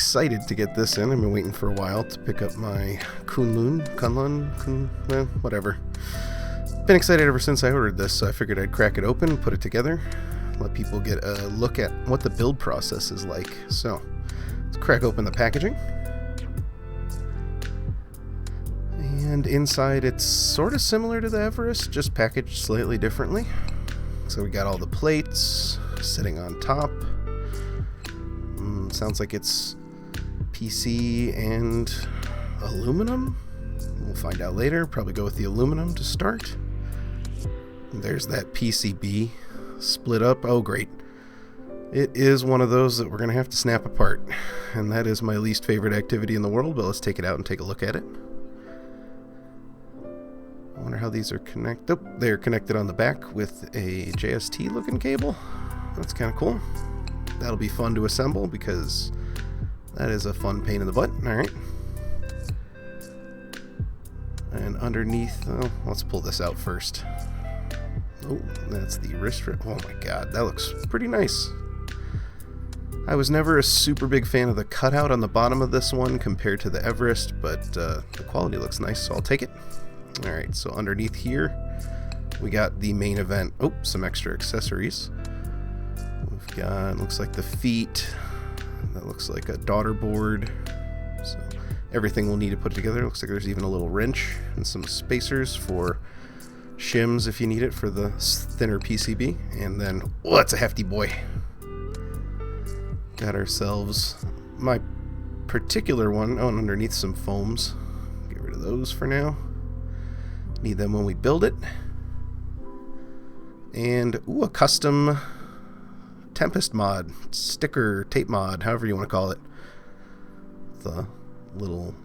excited to get this in. I've been waiting for a while to pick up my Kunlun, whatever. Been excited ever since I ordered this, so I figured I'd crack it open, put it together, let people get a look at what the build process is like. So, let's crack open the packaging. And inside it's sort of similar to the Everest, just packaged slightly differently. So we got all the plates sitting on top. Sounds like it's PC and aluminum. We'll find out later. Probably go with the aluminum to start. There's that PCB split up. Oh, great. It is one of those that we're going to have to snap apart. And that is my least favorite activity in the world, but let's take it out and take a look at it. I wonder how these are connected. Oh, they're connected on the back with a JST looking cable. That's kind of cool. That'll be fun to assemble because that is a fun pain in the butt. Alright. And underneath, oh, let's pull this out first. Oh, that's the wrist strip. Oh my god, that looks pretty nice. I was never a super big fan of the cutout on the bottom of this one compared to the Everest, but the quality looks nice, so I'll take it. Alright, so underneath here, we got the main event. Oh, some extra accessories. We've got, looks like the feet. That looks like a daughter board. So everything we'll need to put together. Looks like there's even a little wrench and some spacers for shims if you need it for the thinner PCB. And then, oh, that's a hefty boy. Got ourselves my particular one. Oh, and underneath some foams. Get rid of those for now. Need them when we build it. And, ooh, a custom Tempest mod, sticker, tape mod, however you want to call it. The little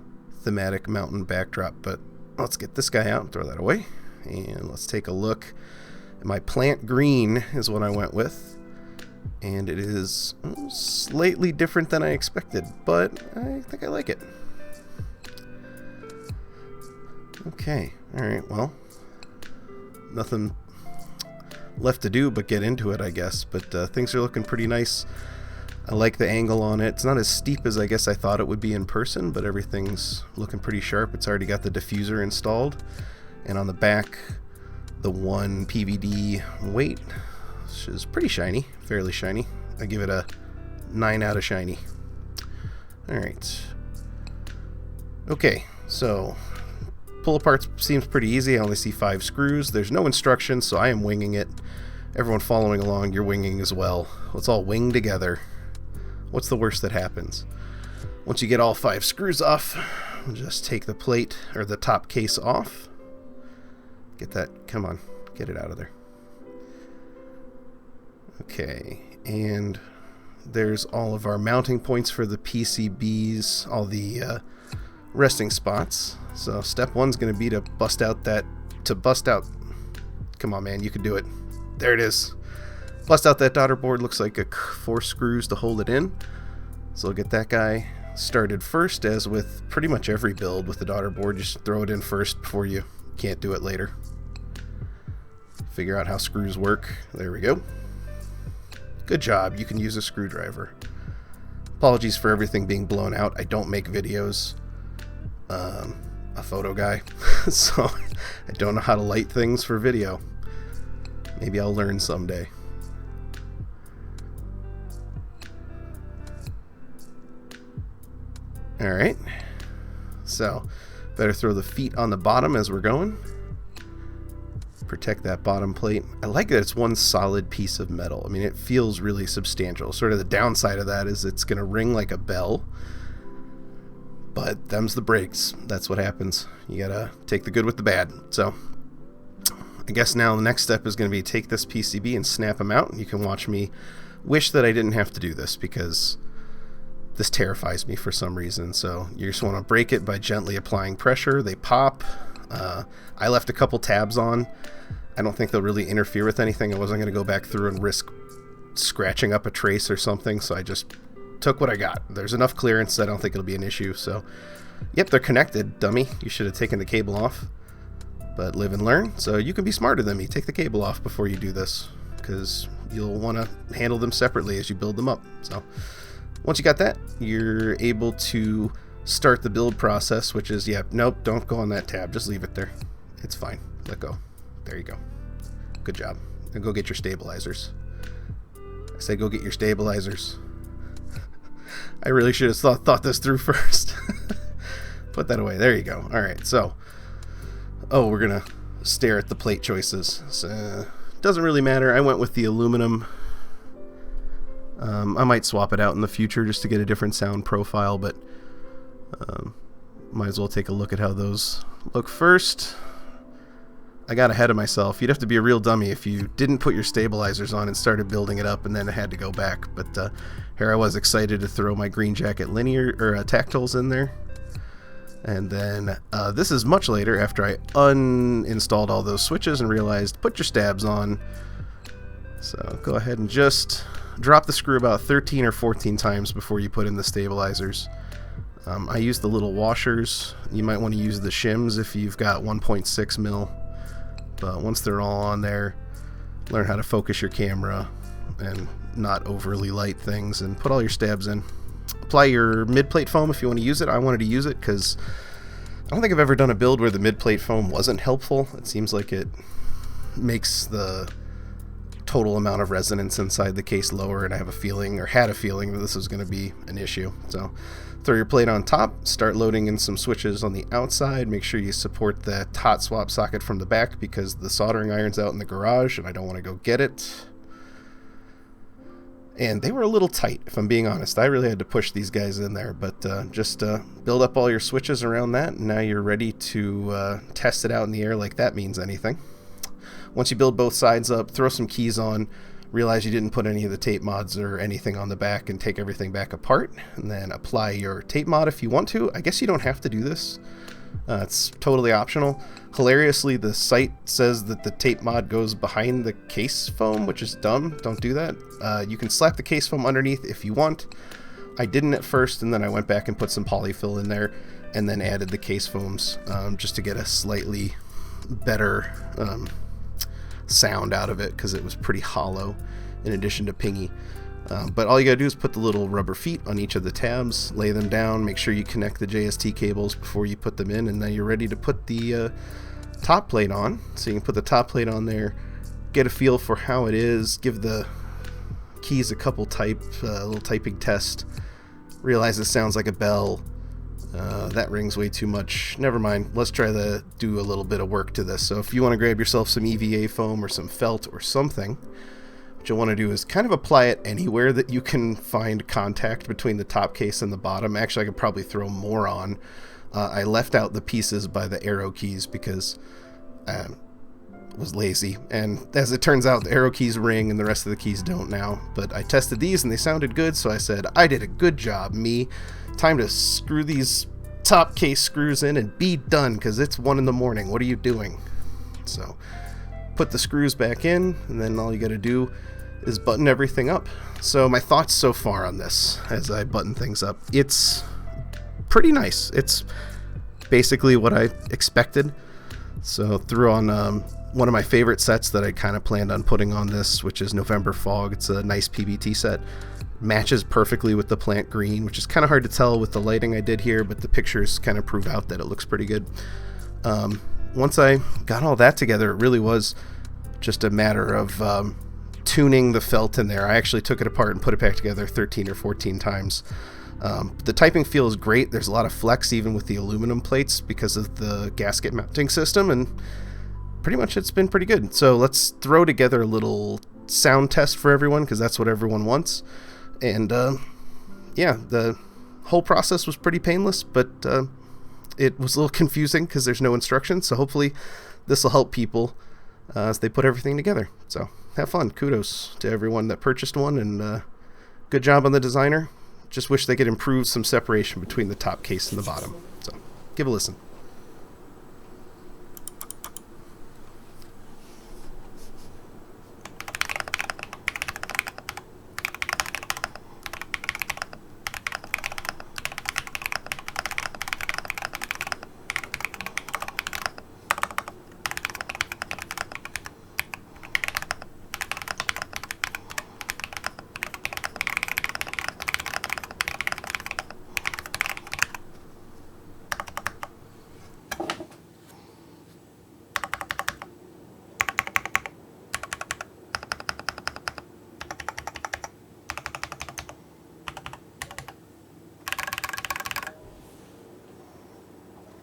thematic mountain backdrop. But let's get this guy out and throw that away. And let's take a look. My plant green is what I went with. And it is slightly different than I expected, but I think I like it. Okay, alright, well, nothing left to do but get into it, I guess, but things are looking pretty nice. I like the angle on it. It's not as steep as I guess I thought it would be in person, but everything's looking pretty sharp. It's already got the diffuser installed, and on the back, the one PVD weight, which is pretty shiny, fairly shiny. I give it a 9 out of shiny. Alright. Okay, so pull apart seems pretty easy. I only see 5 screws. There's no instructions, so I am winging it. Everyone following along, you're winging as well. Let's all wing together. What's the worst that happens? Once you get all 5 screws off, just take the plate or the top case off. Get that, come on, get it out of there. Okay, and there's all of our mounting points for the PCBs, all the resting spots. So step 1's going to be to bust out, come on man, you can do it. There it is. Bust out that daughter board. Looks like 4 screws to hold it in. So we'll get that guy started first, as with pretty much every build with the daughter board. Just throw it in first before you can't do it later. Figure out how screws work. There we go. Good job. You can use a screwdriver. Apologies for everything being blown out. I don't make videos. A photo guy. So I don't know how to light things for video. Maybe I'll learn someday. Alright. So, better throw the feet on the bottom as we're going. Protect that bottom plate. I like that it's one solid piece of metal. I mean, it feels really substantial. Sort of the downside of that is it's going to ring like a bell. But them's the breaks. That's what happens. You gotta take the good with the bad. So, I guess now the next step is going to be take this PCB and snap them out. You can watch me wish that I didn't have to do this because this terrifies me for some reason. So you just want to break it by gently applying pressure. They pop. I left a couple tabs on. I don't think they'll really interfere with anything. I wasn't going to go back through and risk scratching up a trace or something, so I just took what I got. There's enough clearance that I don't think it'll be an issue. So, yep, they're connected, dummy. You should have taken the cable off. But live and learn. So you can be smarter than me. Take the cable off before you do this, because you'll want to handle them separately as you build them up. So Once you got that, you're able to start the build process, which is, nope, don't go on that tab. Just leave it there. It's fine. Let go. There you go. Good job. Now go get your stabilizers. I said go get your stabilizers. I really should have thought this through first. Put that away. There you go. All right, so... Oh, we're going to stare at the plate choices. So, doesn't really matter. I went with the aluminum. I might swap it out in the future just to get a different sound profile, but might as well take a look at how those look first. I got ahead of myself. You'd have to be a real dummy if you didn't put your stabilizers on and started building it up and then it had to go back. But here I was excited to throw my Green Jacket linear or tactiles in there. And then this is much later after I uninstalled all those switches and realized put your stabs on. So go ahead and just drop the screw about 13 or 14 times before you put in the stabilizers. I use the little washers. You might want to use the shims if you've got 1.6 mil. But once they're all on there, learn how to focus your camera and not overly light things, and put all your stabs in. Apply your mid-plate foam if you want to use it. I wanted to use it because I don't think I've ever done a build where the mid-plate foam wasn't helpful. It seems like it makes the total amount of resonance inside the case lower, and I have a feeling, or had a feeling, that this was going to be an issue. So throw your plate on top, start loading in some switches on the outside. Make sure you support the hot swap socket from the back because the soldering iron's out in the garage and I don't want to go get it. And they were a little tight, if I'm being honest. I really had to push these guys in there, but just build up all your switches around that, and now you're ready to test it out in the air like that means anything. Once you build both sides up, throw some keys on, realize you didn't put any of the tape mods or anything on the back, and take everything back apart, and then apply your tape mod if you want to. I guess you don't have to do this. It's totally optional. Hilariously, the site says that the tape mod goes behind the case foam, which is dumb. Don't do that. You can slap the case foam underneath if you want. I didn't at first, and then I went back and put some polyfill in there, and then added the case foams just to get a slightly better sound out of it, because it was pretty hollow in addition to pingy. But all you gotta do is put the little rubber feet on each of the tabs, lay them down, make sure you connect the JST cables before you put them in, and now you're ready to put the top plate on. So you can put the top plate on there, get a feel for how it is, give the keys a couple little typing test, realize it sounds like a bell. That rings way too much. Never mind. Let's try to do a little bit of work to this. So if you want to grab yourself some EVA foam or some felt or something, what you'll want to do is kind of apply it anywhere that you can find contact between the top case and the bottom. Actually, I could probably throw more on. I left out the pieces by the arrow keys because I was lazy. And as it turns out, the arrow keys ring and the rest of the keys don't now. But I tested these and they sounded good, so I said, I did a good job, me. Time to screw these top case screws in and be done, because it's 1 in the morning. What are you doing? So put the screws back in, and then all you got to do is button everything up. So my thoughts so far on this as I button things up, it's pretty nice. It's basically what I expected. So threw on one of my favorite sets that I kind of planned on putting on this, which is November Fog. It's a nice PBT set. Matches perfectly with the plant green, which is kind of hard to tell with the lighting I did here, but the pictures kind of prove out that it looks pretty good. Once I got all that together, it really was just a matter of tuning the felt in there. I actually took it apart and put it back together 13 or 14 times. The typing feels great. There's a lot of flex even with the aluminum plates because of the gasket mounting system, and pretty much it's been pretty good. So let's throw together a little sound test for everyone, because that's what everyone wants. And yeah, the whole process was pretty painless, but it was a little confusing because there's no instructions. So hopefully this will help people as they put everything together. So have fun. Kudos to everyone that purchased one, and good job on the designer. Just wish they could improve some separation between the top case and the bottom. So give a listen.